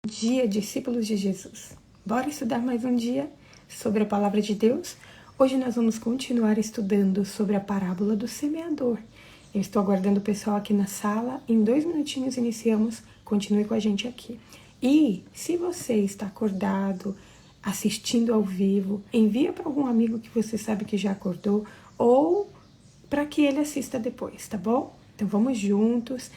Dia, discípulos de Jesus. Bora estudar mais um dia sobre a palavra de Deus? Hoje nós vamos continuar estudando sobre a parábola do semeador. Eu estou aguardando o pessoal aqui na sala. Em 2 minutinhos iniciamos. Continue com a gente aqui. E se você está acordado, assistindo ao vivo, envia para algum amigo que você sabe que já acordou ou para que ele assista depois, tá bom? Então vamos juntos,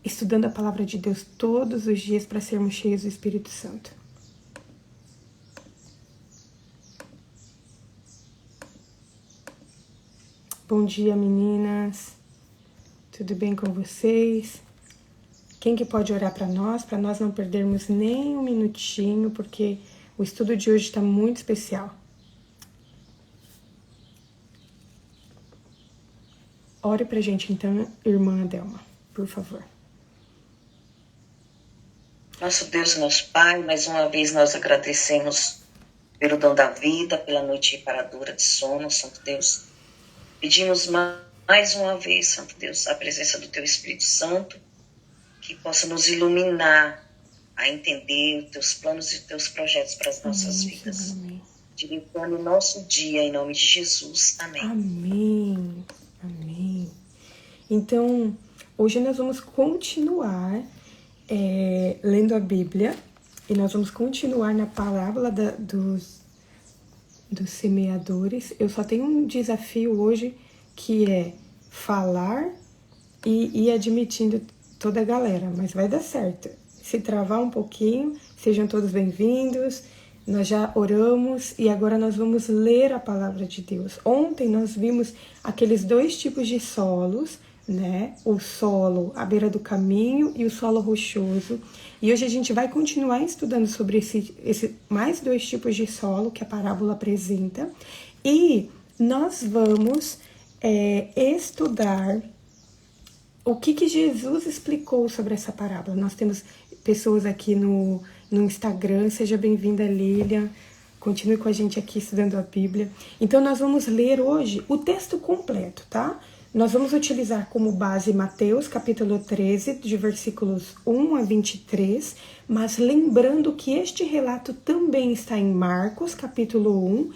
estudando a palavra de Deus todos os dias para sermos cheios do Espírito Santo. Bom dia, meninas. Tudo bem com vocês? Quem que pode orar para nós não perdermos nem um minutinho, porque o estudo de hoje está muito especial. Ore pra gente então, irmã Adelma, por favor. Nosso Deus e nosso Pai, mais uma vez nós agradecemos pelo dom da vida, pela noite reparadora de sono, Santo Deus. Pedimos mais uma vez, Santo Deus, a presença do Teu Espírito Santo, que possa nos iluminar a entender os Teus planos e os Teus projetos para as nossas vidas. Amém. Direcionando o nosso dia, em nome de Jesus. Amém. Amém. Amém. Então, hoje nós vamos continuar lendo a Bíblia e nós vamos continuar na parábola dos semeadores. Eu só tenho um desafio hoje, que é falar e ir admitindo toda a galera, mas vai dar certo. Se travar um pouquinho, sejam todos bem-vindos. Nós já oramos e agora nós vamos ler a palavra de Deus. Ontem nós vimos aqueles 2 tipos de solos, né? O solo à beira do caminho e o solo rochoso. E hoje a gente vai continuar estudando sobre esse mais 2 tipos de solo que a parábola apresenta. E nós vamos estudar o que Jesus explicou sobre essa parábola. Nós temos pessoas aqui no Instagram. Seja bem-vinda, Lilian. Continue com a gente aqui estudando a Bíblia. Então nós vamos ler hoje o texto completo, tá? Nós vamos utilizar como base Mateus, capítulo 13, de versículos 1 a 23, mas lembrando que este relato também está em Marcos, capítulo 1,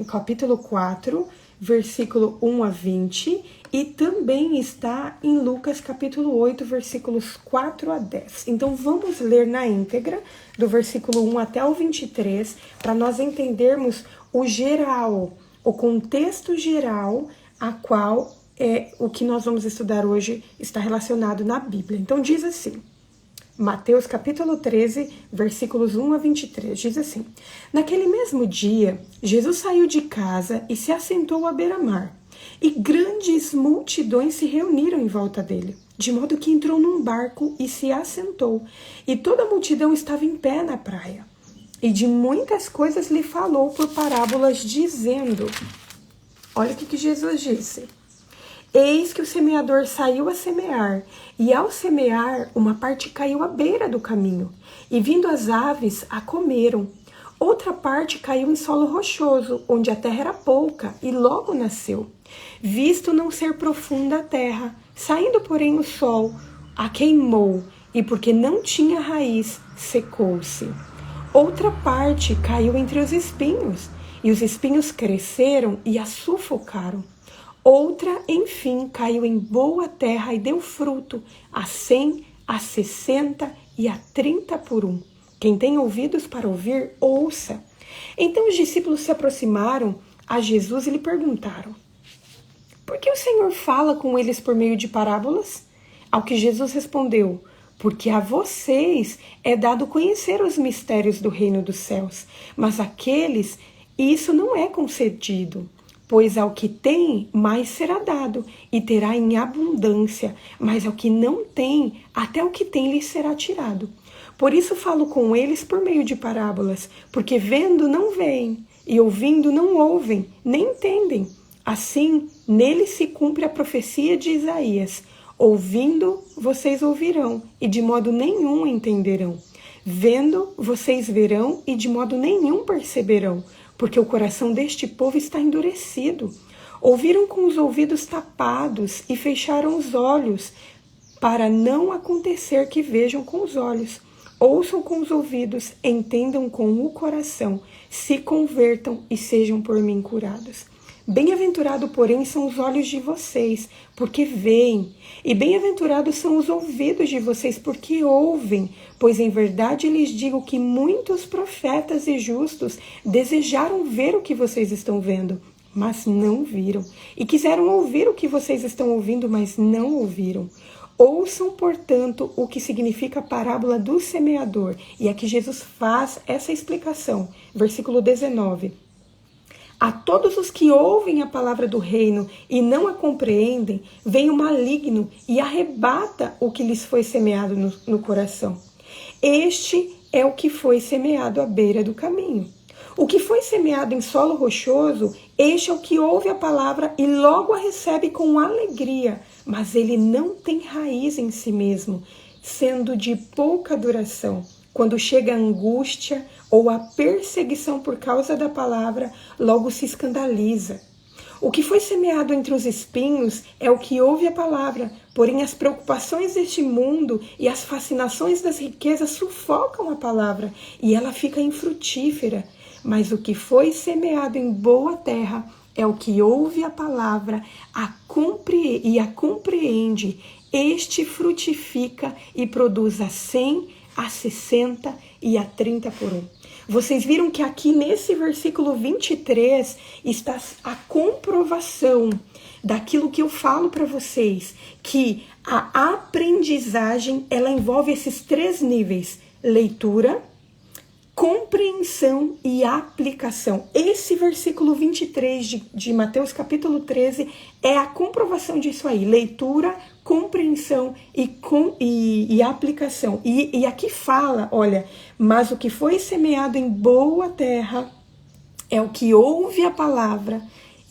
capítulo 4, versículo 1 a 20, e também está em Lucas, capítulo 8, versículos 4 a 10. Então vamos ler na íntegra, do versículo 1 até o 23, para nós entendermos o geral, o contexto geral a qual o que nós vamos estudar hoje está relacionado na Bíblia. Então diz assim, Mateus capítulo 13, versículos 1 a 23, diz assim: Naquele mesmo dia, Jesus saiu de casa e se assentou à beira-mar, e grandes multidões se reuniram em volta dele, de modo que entrou num barco e se assentou, e toda a multidão estava em pé na praia. E de muitas coisas lhe falou por parábolas, dizendo... Olha o que Jesus disse. Eis que o semeador saiu a semear, e ao semear, uma parte caiu à beira do caminho, e vindo as aves, a comeram. Outra parte caiu em solo rochoso, onde a terra era pouca, e logo nasceu. Visto não ser profunda a terra, saindo, porém, o sol, a queimou, e porque não tinha raiz, secou-se. Outra parte caiu entre os espinhos, e os espinhos cresceram e a sufocaram. Outra, enfim, caiu em boa terra e deu fruto, a 100, a 60 e a 30 por 1. Quem tem ouvidos para ouvir, ouça. Então os discípulos se aproximaram a Jesus e lhe perguntaram: Por que o Senhor fala com eles por meio de parábolas? Ao que Jesus respondeu: Porque a vocês é dado conhecer os mistérios do reino dos céus, mas aqueles... Isso não é concedido, pois ao que tem, mais será dado, e terá em abundância, mas ao que não tem, até o que tem lhe será tirado. Por isso falo com eles por meio de parábolas, porque vendo não veem, e ouvindo não ouvem, nem entendem. Assim, nele se cumpre a profecia de Isaías: ouvindo, vocês ouvirão, e de modo nenhum entenderão. Vendo, vocês verão, e de modo nenhum perceberão, porque o coração deste povo está endurecido. Ouviram com os ouvidos tapados e fecharam os olhos, para não acontecer que vejam com os olhos, ouçam com os ouvidos, entendam com o coração, se convertam e sejam por mim curados. Bem-aventurado, porém, são os olhos de vocês, porque veem, e bem-aventurados são os ouvidos de vocês, porque ouvem, pois em verdade lhes digo que muitos profetas e justos desejaram ver o que vocês estão vendo, mas não viram, e quiseram ouvir o que vocês estão ouvindo, mas não ouviram. Ouçam, portanto, o que significa a parábola do semeador. E aqui Jesus faz essa explicação. Versículo 19. A todos os que ouvem a palavra do reino e não a compreendem, vem o maligno e arrebata o que lhes foi semeado no coração. Este é o que foi semeado à beira do caminho. O que foi semeado em solo rochoso, este é o que ouve a palavra e logo a recebe com alegria, mas ele não tem raiz em si mesmo, sendo de pouca duração. Quando chega a angústia ou a perseguição por causa da palavra, logo se escandaliza. O que foi semeado entre os espinhos é o que ouve a palavra, porém as preocupações deste mundo e as fascinações das riquezas sufocam a palavra e ela fica infrutífera. Mas o que foi semeado em boa terra é o que ouve a palavra e a compreende. Este frutifica e produz a 100, a 60 e a 30 por um. Vocês viram que aqui nesse versículo 23 está a comprovação daquilo que eu falo para vocês, que a aprendizagem ela envolve esses 3 níveis: leitura, compreensão e aplicação. Esse versículo 23 de Mateus capítulo 13 é a comprovação disso aí. Leitura, compreensão e aplicação. E aqui fala, olha, mas o que foi semeado em boa terra é o que ouve a palavra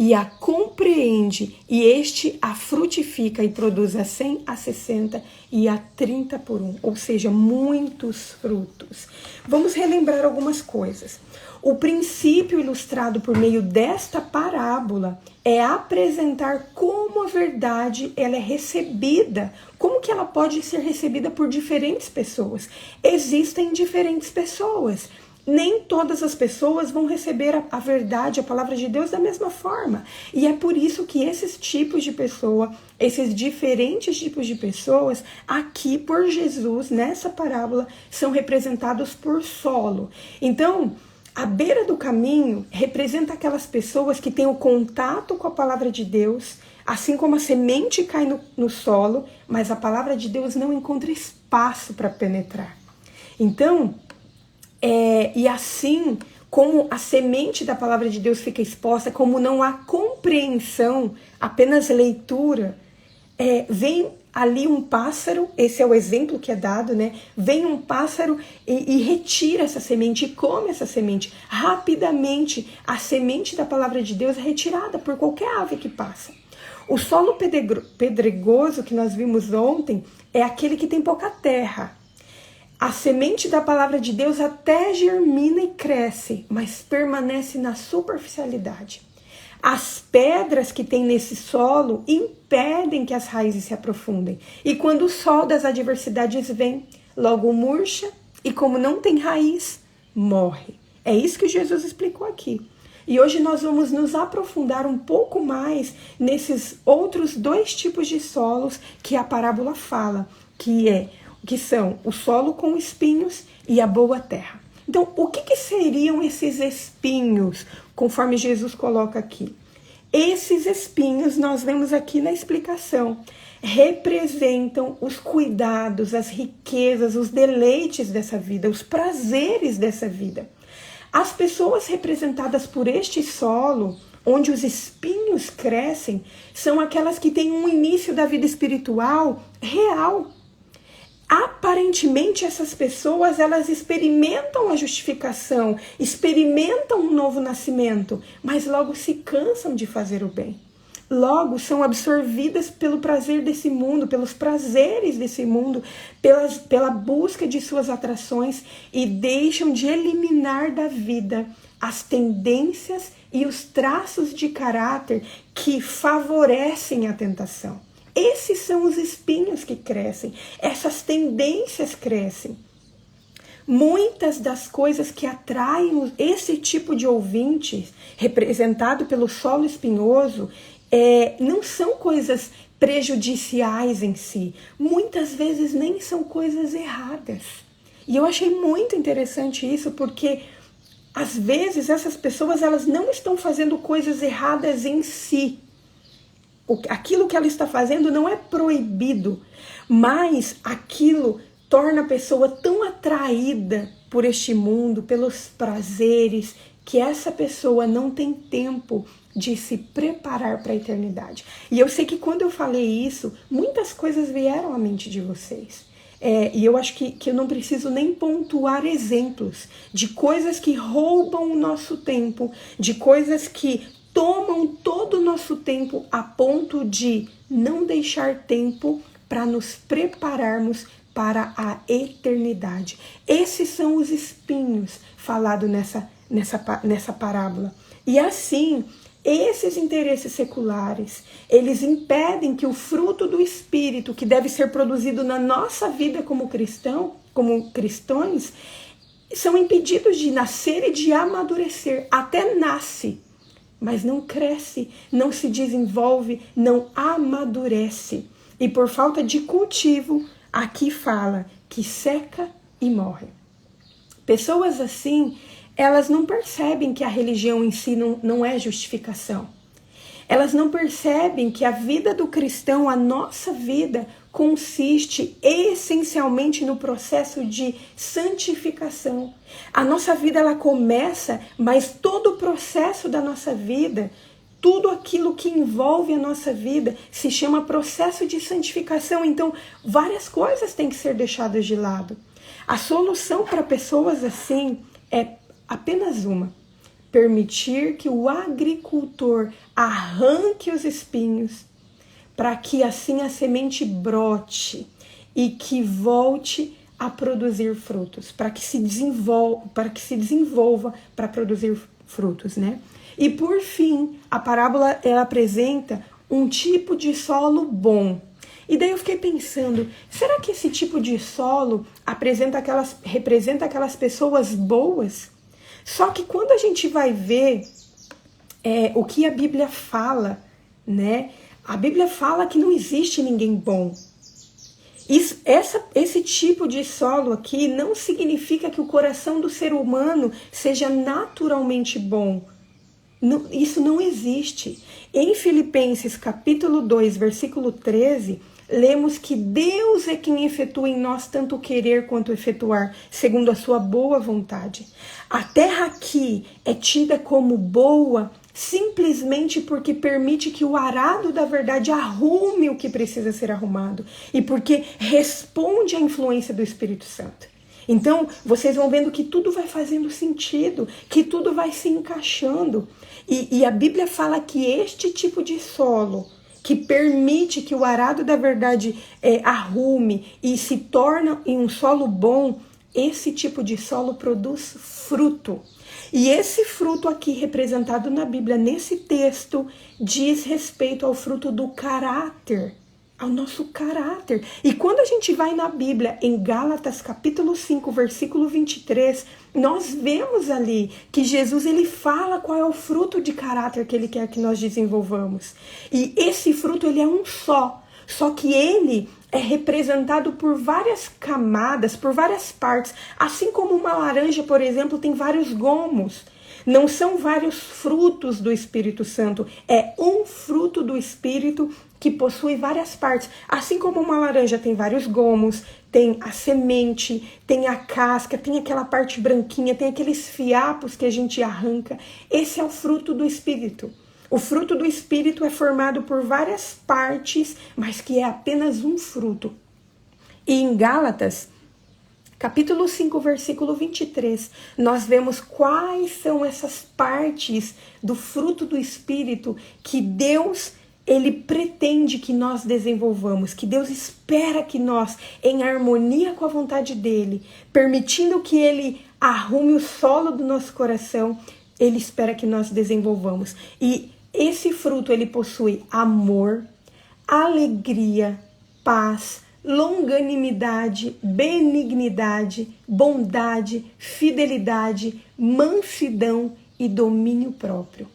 e a compreende, e este a frutifica e produz a 100, a 60 e a 30 por um, ou seja, muitos frutos. Vamos relembrar algumas coisas. O princípio ilustrado por meio desta parábola é apresentar como a verdade ela é recebida, como que ela pode ser recebida por diferentes pessoas. Existem diferentes pessoas. Nem todas as pessoas vão receber a verdade, a palavra de Deus da mesma forma. E é por isso que esses tipos de pessoa, esses diferentes tipos de pessoas, aqui por Jesus, nessa parábola, são representados por solo. Então, a beira do caminho representa aquelas pessoas que têm o contato com a palavra de Deus, assim como a semente cai no solo, mas a palavra de Deus não encontra espaço para penetrar. Então, e assim como a semente da palavra de Deus fica exposta, como não há compreensão, apenas leitura, vem ali um pássaro, esse é o exemplo que é dado, né? Vem um pássaro e retira essa semente e come essa semente. Rapidamente, a semente da palavra de Deus é retirada por qualquer ave que passa. O solo pedregoso que nós vimos ontem é aquele que tem pouca terra. A semente da palavra de Deus até germina e cresce, mas permanece na superficialidade. As pedras que tem nesse solo impedem que as raízes se aprofundem. E quando o sol das adversidades vem, logo murcha e como não tem raiz, morre. É isso que Jesus explicou aqui. E hoje nós vamos nos aprofundar um pouco mais nesses outros 2 tipos de solos que a parábola fala, que são o solo com espinhos e a boa terra. Então, o que seriam esses espinhos, conforme Jesus coloca aqui? Esses espinhos, nós vemos aqui na explicação, representam os cuidados, as riquezas, os deleites dessa vida, os prazeres dessa vida. As pessoas representadas por este solo, onde os espinhos crescem, são aquelas que têm um início da vida espiritual real. Aparentemente, essas pessoas, elas experimentam a justificação, experimentam um novo nascimento, mas logo se cansam de fazer o bem. Logo são absorvidas pelo prazer desse mundo, pelos prazeres desse mundo, pela busca de suas atrações e deixam de eliminar da vida as tendências e os traços de caráter que favorecem a tentação. Esses são os espinhos que crescem, essas tendências crescem. Muitas das coisas que atraem esse tipo de ouvinte, representado pelo solo espinhoso, não são coisas prejudiciais em si. Muitas vezes nem são coisas erradas. E eu achei muito interessante isso, porque às vezes essas pessoas elas não estão fazendo coisas erradas em si. Aquilo que ela está fazendo não é proibido, mas aquilo torna a pessoa tão atraída por este mundo, pelos prazeres, que essa pessoa não tem tempo de se preparar para a eternidade. E eu sei que quando eu falei isso, muitas coisas vieram à mente de vocês. E eu acho que eu não preciso nem pontuar exemplos de coisas que roubam o nosso tempo, de coisas que tomam todo o nosso tempo a ponto de não deixar tempo para nos prepararmos para a eternidade. Esses são os espinhos falados nessa parábola. E assim, esses interesses seculares, eles impedem que o fruto do Espírito, que deve ser produzido na nossa vida como cristãos, são impedidos de nascer e de amadurecer. Até nasce, mas não cresce, não se desenvolve, não amadurece. E por falta de cultivo, aqui fala que seca e morre. Pessoas assim, elas não percebem que a religião em si não é justificação. Elas não percebem que a vida do cristão, a nossa vida, consiste essencialmente no processo de santificação. A nossa vida ela começa, mas todo o processo da nossa vida, tudo aquilo que envolve a nossa vida se chama processo de santificação. Então, várias coisas têm que ser deixadas de lado. A solução para pessoas assim é apenas uma: permitir que o agricultor arranque os espinhos, para que assim a semente brote e que volte a produzir frutos, para que se desenvolva para produzir frutos, né? E por fim, a parábola ela apresenta um tipo de solo bom. E daí eu fiquei pensando, será que esse tipo de solo representa aquelas pessoas boas? Só que quando a gente vai ver o que a Bíblia fala, né? A Bíblia fala que não existe ninguém bom. Esse tipo de solo aqui não significa que o coração do ser humano seja naturalmente bom. Isso não existe. Em Filipenses capítulo 2, versículo 13, lemos que Deus é quem efetua em nós tanto o querer quanto o efetuar, segundo a sua boa vontade. A terra aqui é tida como boa simplesmente porque permite que o arado da verdade arrume o que precisa ser arrumado e porque responde à influência do Espírito Santo. Então, vocês vão vendo que tudo vai fazendo sentido, que tudo vai se encaixando. E a Bíblia fala que este tipo de solo, que permite que o arado da verdade arrume e se torna em um solo bom, esse tipo de solo produz fruto. E esse fruto aqui representado na Bíblia, nesse texto, diz respeito ao fruto do caráter, ao nosso caráter. E quando a gente vai na Bíblia, em Gálatas capítulo 5, versículo 23, nós vemos ali que Jesus ele fala qual é o fruto de caráter que ele quer que nós desenvolvamos. E esse fruto ele é um só que ele é representado por várias camadas, por várias partes. Assim como uma laranja, por exemplo, tem vários gomos. Não são vários frutos do Espírito Santo, é um fruto do Espírito que possui várias partes. Assim como uma laranja tem vários gomos, tem a semente, tem a casca, tem aquela parte branquinha, tem aqueles fiapos que a gente arranca. Esse é o fruto do Espírito. O fruto do Espírito é formado por várias partes, mas que é apenas um fruto. E em Gálatas, capítulo 5, versículo 23, nós vemos quais são essas partes do fruto do Espírito que Deus ele pretende que nós desenvolvamos, que Deus espera que nós, em harmonia com a vontade dele, permitindo que ele arrume o solo do nosso coração, ele espera que nós desenvolvamos. E esse fruto, ele possui amor, alegria, paz, longanimidade, benignidade, bondade, fidelidade, mansidão e domínio próprio.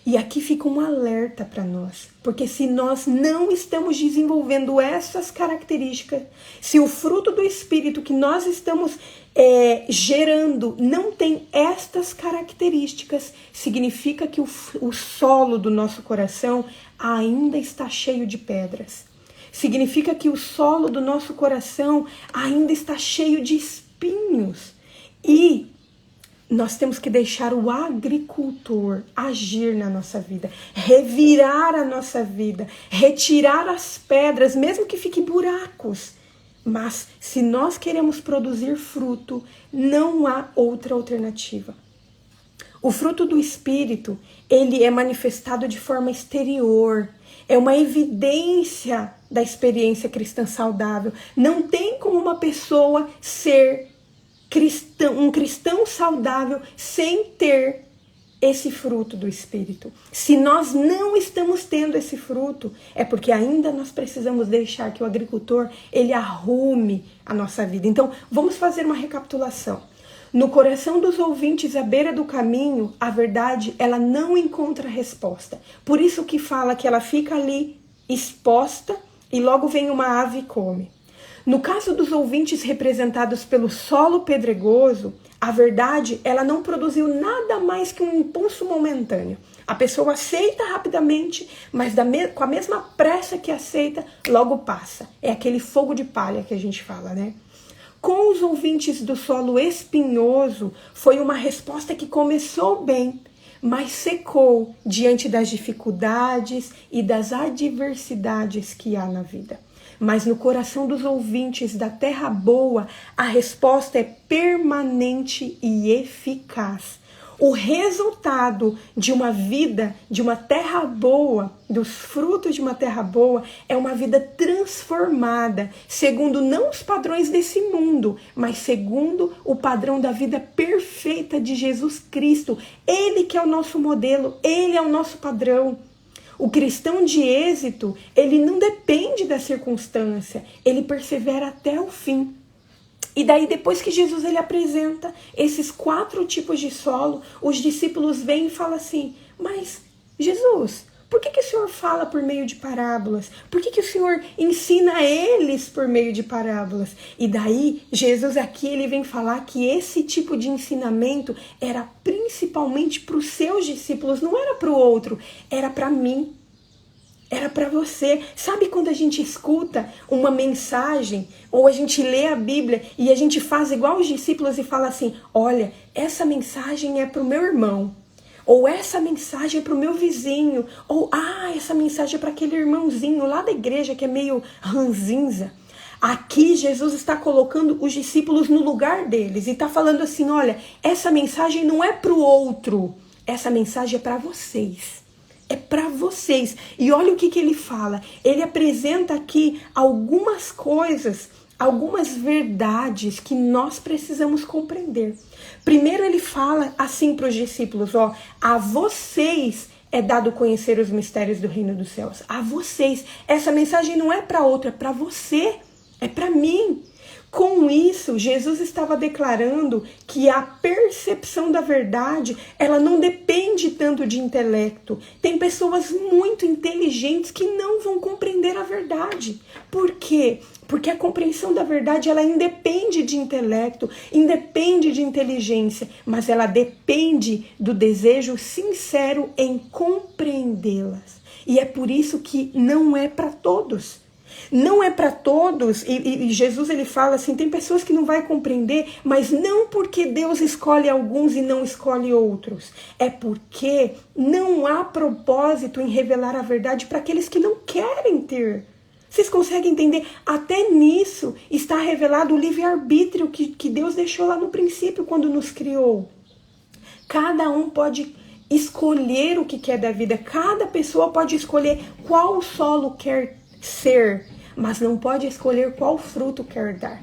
E aqui fica um alerta para nós, porque se nós não estamos desenvolvendo essas características, se o fruto do Espírito que nós estamos gerando não tem estas características, significa que o solo do nosso coração ainda está cheio de pedras. Significa que o solo do nosso coração ainda está cheio de espinhos. E nós temos que deixar o agricultor agir na nossa vida, revirar a nossa vida, retirar as pedras, mesmo que fiquem buracos. Mas se nós queremos produzir fruto, não há outra alternativa. O fruto do Espírito, ele é manifestado de forma exterior, é uma evidência da experiência cristã saudável. Não tem como uma pessoa ser um cristão saudável sem ter esse fruto do Espírito. Se nós não estamos tendo esse fruto, é porque ainda nós precisamos deixar que o agricultor, ele arrume a nossa vida. Então, vamos fazer uma recapitulação. No coração dos ouvintes à beira do caminho, a verdade, ela não encontra resposta. Por isso que fala que ela fica ali exposta e logo vem uma ave e come. No caso dos ouvintes representados pelo solo pedregoso, a verdade, ela não produziu nada mais que um impulso momentâneo. A pessoa aceita rapidamente, mas com a mesma pressa que aceita, logo passa. É aquele fogo de palha que a gente fala, né? Com os ouvintes do solo espinhoso, foi uma resposta que começou bem, mas secou diante das dificuldades e das adversidades que há na vida. Mas no coração dos ouvintes da terra boa, a resposta é permanente e eficaz. O resultado de uma vida, de uma terra boa, dos frutos de uma terra boa, é uma vida transformada, segundo não os padrões desse mundo, mas segundo o padrão da vida perfeita de Jesus Cristo. Ele que é o nosso modelo, ele é o nosso padrão. O cristão de êxito, ele não depende da circunstância, ele persevera até o fim. E daí, depois que Jesus ele apresenta esses 4 tipos de solo, os discípulos vêm e falam assim: mas Jesus, por que o Senhor fala por meio de parábolas? Por que o Senhor ensina eles por meio de parábolas? E daí, Jesus aqui ele vem falar que esse tipo de ensinamento era principalmente para os seus discípulos, não era para o outro, era para mim. Era para você. Sabe quando a gente escuta uma mensagem ou a gente lê a Bíblia e a gente faz igual os discípulos e fala assim: olha, essa mensagem é para o meu irmão. Ou essa mensagem é para o meu vizinho. Ou essa mensagem é para aquele irmãozinho lá da igreja que é meio ranzinza. Aqui Jesus está colocando os discípulos no lugar deles e está falando assim: olha, essa mensagem não é para o outro. Essa mensagem é para vocês. É para vocês. E olha o que ele fala. Ele apresenta aqui algumas coisas, algumas verdades que nós precisamos compreender. Primeiro ele fala assim para os discípulos: a vocês é dado conhecer os mistérios do reino dos céus. A vocês. Essa mensagem não é para outro, é para você. É para mim. Com isso, Jesus estava declarando que a percepção da verdade, ela não depende tanto de intelecto. Tem pessoas muito inteligentes que não vão compreender a verdade. Por quê? Porque a compreensão da verdade, ela independe de intelecto, independe de inteligência, mas ela depende do desejo sincero em compreendê-las. E é por isso que não é para todos. Não é para todos, e Jesus ele fala assim, tem pessoas que não vai compreender, mas não porque Deus escolhe alguns e não escolhe outros. É porque não há propósito em revelar a verdade para aqueles que não querem ter. Vocês conseguem entender? Até nisso está revelado o livre-arbítrio que Deus deixou lá no princípio quando nos criou. Cada um pode escolher o que quer da vida, cada pessoa pode escolher qual solo quer ser, mas não pode escolher qual fruto quer dar.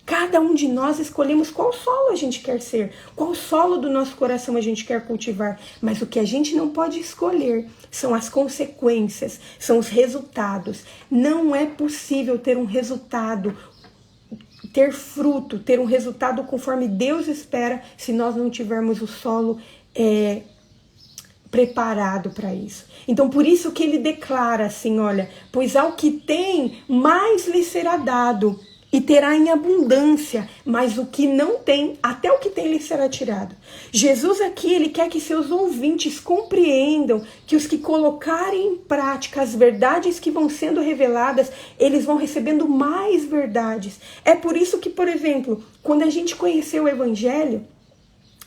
Cada um de nós escolhemos qual solo a gente quer ser, qual solo do nosso coração a gente quer cultivar. Mas o que a gente não pode escolher são as consequências, são os resultados. Não é possível ter um resultado, ter fruto, ter um resultado conforme Deus espera, se nós não tivermos o solo preparado para isso. Então, por isso que ele declara assim, olha, pois ao que tem, mais lhe será dado, e terá em abundância, mas o que não tem, até o que tem lhe será tirado. Jesus aqui, ele quer que seus ouvintes compreendam que os que colocarem em prática as verdades que vão sendo reveladas, eles vão recebendo mais verdades. É por isso que, por exemplo, quando a gente conheceu o Evangelho,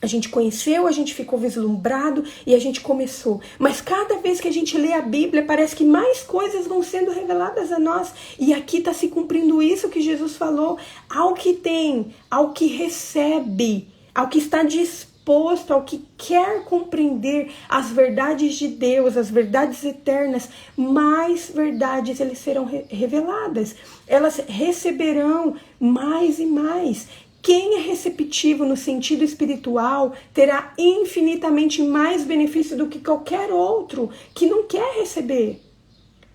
a gente conheceu, a gente ficou vislumbrado e a gente começou. Mas cada vez que a gente lê a Bíblia, parece que mais coisas vão sendo reveladas a nós. E aqui está se cumprindo isso que Jesus falou. Ao que tem, ao que recebe, ao que está disposto, ao que quer compreender as verdades de Deus, as verdades eternas, mais verdades eles serão reveladas. Elas receberão mais e mais. Quem é receptivo no sentido espiritual terá infinitamente mais benefício do que qualquer outro que não quer receber.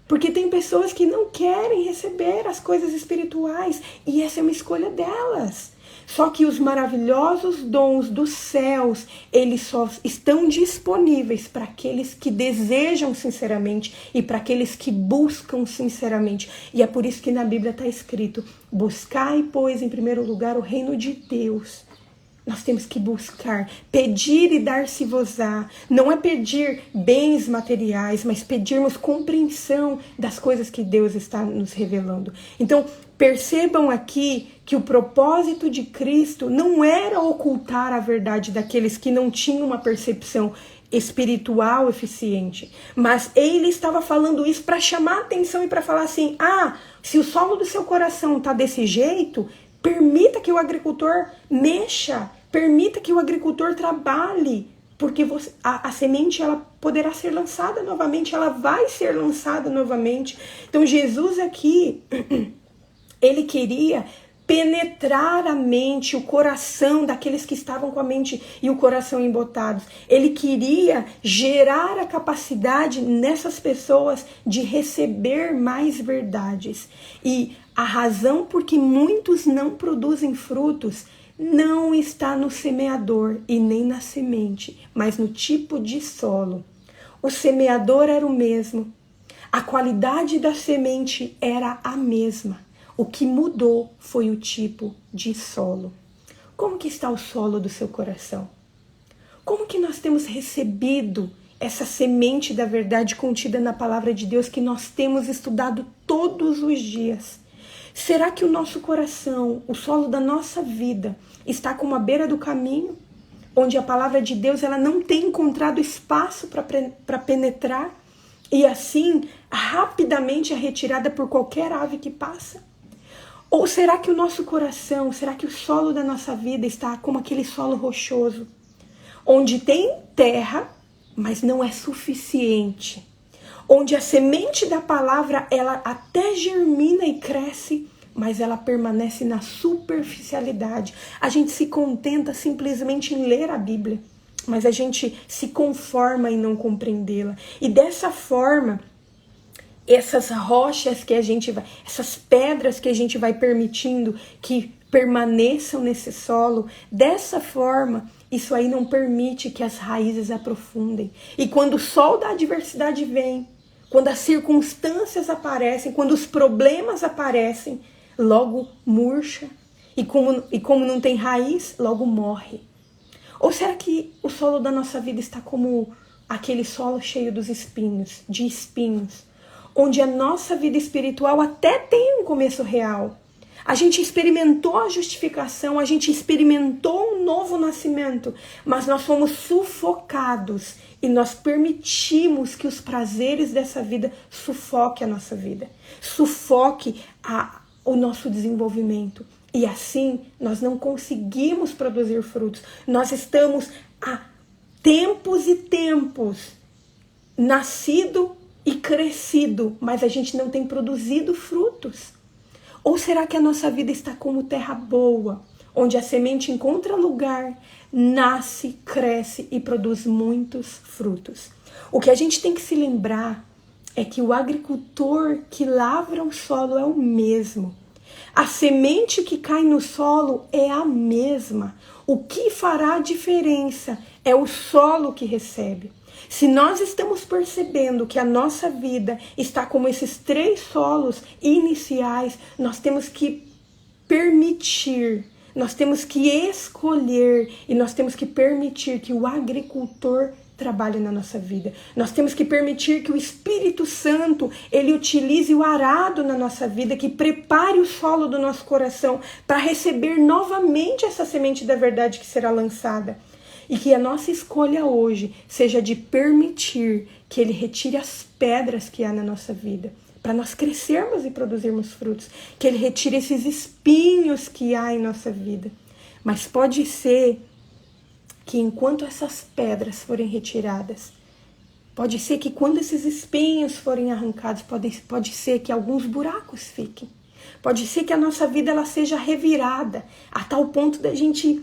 Porque tem pessoas que não querem receber as coisas espirituais e essa é uma escolha delas. Só que os maravilhosos dons dos céus, eles só estão disponíveis para aqueles que desejam sinceramente e para aqueles que buscam sinceramente. E é por isso que na Bíblia está escrito, buscai, pois, em primeiro lugar, o reino de Deus. Nós temos que buscar, pedir e dar-se-vos-á. Não é pedir bens materiais, mas pedirmos compreensão das coisas que Deus está nos revelando. Então, percebam aqui que o propósito de Cristo não era ocultar a verdade daqueles que não tinham uma percepção espiritual eficiente, mas ele estava falando isso para chamar a atenção e para falar assim, se o solo do seu coração está desse jeito, permita que o agricultor mexa, permita que o agricultor trabalhe, porque a semente ela poderá ser lançada novamente, ela vai ser lançada novamente. Então Jesus aqui, ele queria penetrar a mente, o coração daqueles que estavam com a mente e o coração embotados. Ele queria gerar a capacidade nessas pessoas de receber mais verdades. E a razão por que muitos não produzem frutos não está no semeador e nem na semente, mas no tipo de solo. O semeador era o mesmo, a qualidade da semente era a mesma. O que mudou foi o tipo de solo. Como que está o solo do seu coração? Como que nós temos recebido essa semente da verdade contida na palavra de Deus que nós temos estudado todos os dias? Será que o nosso coração, o solo da nossa vida, está como à beira do caminho, onde a palavra de Deus ela não tem encontrado espaço para penetrar e assim rapidamente é retirada por qualquer ave que passa? Ou será que o nosso coração, será que o solo da nossa vida está como aquele solo rochoso, onde tem terra, mas não é suficiente? Onde a semente da palavra, ela até germina e cresce, mas ela permanece na superficialidade. A gente se contenta simplesmente em ler a Bíblia, mas a gente se conforma em não compreendê-la. E dessa forma, essas rochas que a gente vai, essas pedras que a gente vai permitindo que permaneçam nesse solo, dessa forma, isso aí não permite que as raízes aprofundem. E quando o sol da adversidade vem, quando as circunstâncias aparecem, quando os problemas aparecem, logo murcha. E como não tem raiz, logo morre. Ou será que o solo da nossa vida está como aquele solo cheio dos espinhos, de espinhos, onde a nossa vida espiritual até tem um começo real? A gente experimentou a justificação, a gente experimentou um novo nascimento, mas nós fomos sufocados e nós permitimos que os prazeres dessa vida sufoquem a nossa vida, sufoque o nosso desenvolvimento. E assim nós não conseguimos produzir frutos. Nós estamos há tempos e tempos nascido e crescido, mas a gente não tem produzido frutos. Ou será que a nossa vida está como terra boa, onde a semente encontra lugar, nasce, cresce e produz muitos frutos? O que a gente tem que se lembrar é que o agricultor que lavra o solo é o mesmo. A semente que cai no solo é a mesma. O que fará a diferença é o solo que recebe. Se nós estamos percebendo que a nossa vida está como esses 3 solos iniciais, nós temos que permitir, nós temos que escolher e nós temos que permitir que o agricultor trabalhe na nossa vida. Nós temos que permitir que o Espírito Santo, ele utilize o arado na nossa vida, que prepare o solo do nosso coração para receber novamente essa semente da verdade que será lançada. E que a nossa escolha hoje seja de permitir que ele retire as pedras que há na nossa vida, para nós crescermos e produzirmos frutos. Que ele retire esses espinhos que há em nossa vida. Mas pode ser que enquanto essas pedras forem retiradas, pode ser que quando esses espinhos forem arrancados, pode ser que alguns buracos fiquem. Pode ser que a nossa vida ela seja revirada a tal ponto da gente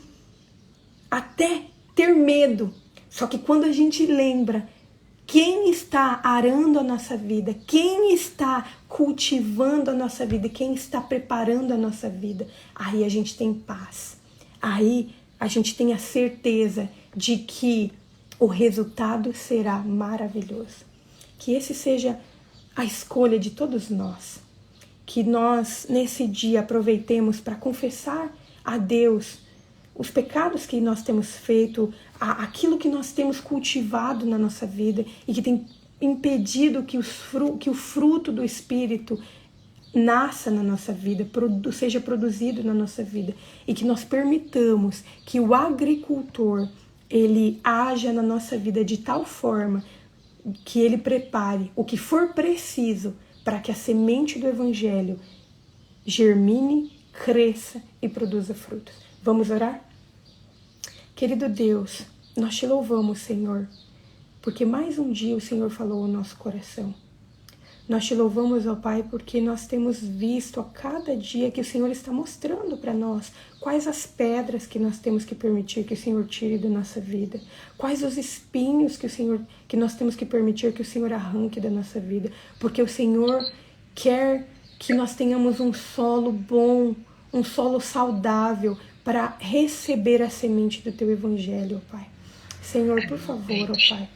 até ter medo. Só que quando a gente lembra quem está arando a nossa vida, quem está cultivando a nossa vida, quem está preparando a nossa vida, aí a gente tem paz. Aí a gente tem a certeza de que o resultado será maravilhoso. Que esse seja a escolha de todos nós. Que nós, nesse dia, aproveitemos para confessar a Deus os pecados que nós temos feito, aquilo que nós temos cultivado na nossa vida e que tem impedido que o fruto do Espírito nasça na nossa vida, seja produzido na nossa vida, e que nós permitamos que o agricultor ele haja na nossa vida de tal forma que ele prepare o que for preciso para que a semente do Evangelho germine, cresça e produza frutos. Vamos orar? Querido Deus, nós te louvamos, Senhor, porque mais um dia o Senhor falou ao nosso coração. Nós te louvamos, ó Pai, porque nós temos visto a cada dia que o Senhor está mostrando para nós quais as pedras que nós temos que permitir que o Senhor tire da nossa vida, quais os espinhos que nós temos que permitir que o Senhor arranque da nossa vida, porque o Senhor quer que nós tenhamos um solo bom, um solo saudável para receber a semente do Teu Evangelho, ó Pai. Senhor, por favor, ó Pai,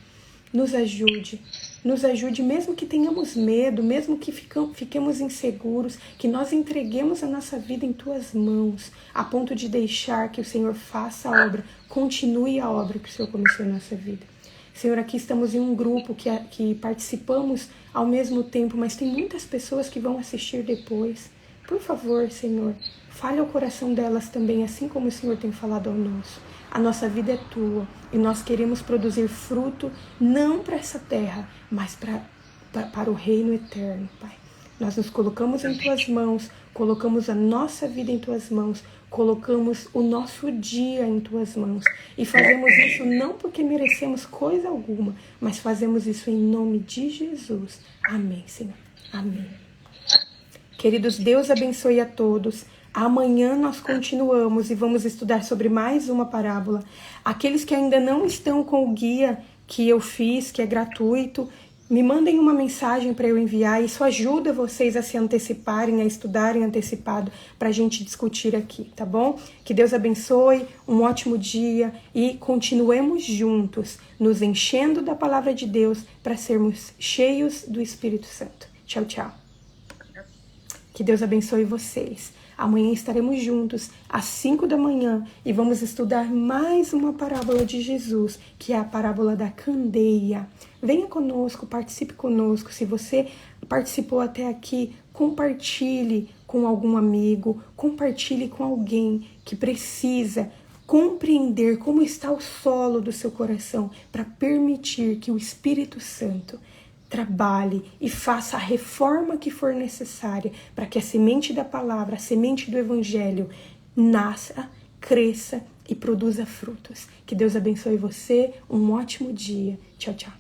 nos ajude mesmo que tenhamos medo, mesmo que fiquemos inseguros, que nós entreguemos a nossa vida em Tuas mãos, a ponto de deixar que o Senhor faça a obra, continue a obra que o Senhor começou em nossa vida. Senhor, aqui estamos em um grupo que participamos ao mesmo tempo, mas tem muitas pessoas que vão assistir depois. Por favor, Senhor, fale ao coração delas também, assim como o Senhor tem falado ao nosso. A nossa vida é Tua e nós queremos produzir fruto não para essa terra, mas para o reino eterno, Pai. Nós nos colocamos em Tuas mãos, colocamos a nossa vida em Tuas mãos, colocamos o nosso dia em Tuas mãos. E fazemos isso não porque merecemos coisa alguma, mas fazemos isso em nome de Jesus. Amém, Senhor. Amém. Queridos, Deus abençoe a todos. Amanhã nós continuamos e vamos estudar sobre mais uma parábola. Aqueles que ainda não estão com o guia que eu fiz, que é gratuito, me mandem uma mensagem para eu enviar. Isso ajuda vocês a se anteciparem, a estudarem antecipado para a gente discutir aqui, tá bom? Que Deus abençoe, um ótimo dia e continuemos juntos, nos enchendo da palavra de Deus para sermos cheios do Espírito Santo. Tchau, tchau. Que Deus abençoe vocês. Amanhã estaremos juntos às 5 da manhã e vamos estudar mais uma parábola de Jesus, que é a parábola da candeia. Venha conosco, participe conosco. Se você participou até aqui, compartilhe com algum amigo, compartilhe com alguém que precisa compreender como está o solo do seu coração para permitir que o Espírito Santo trabalhe e faça a reforma que for necessária para que a semente da palavra, a semente do Evangelho nasça, cresça e produza frutos. Que Deus abençoe você. Um ótimo dia. Tchau, tchau.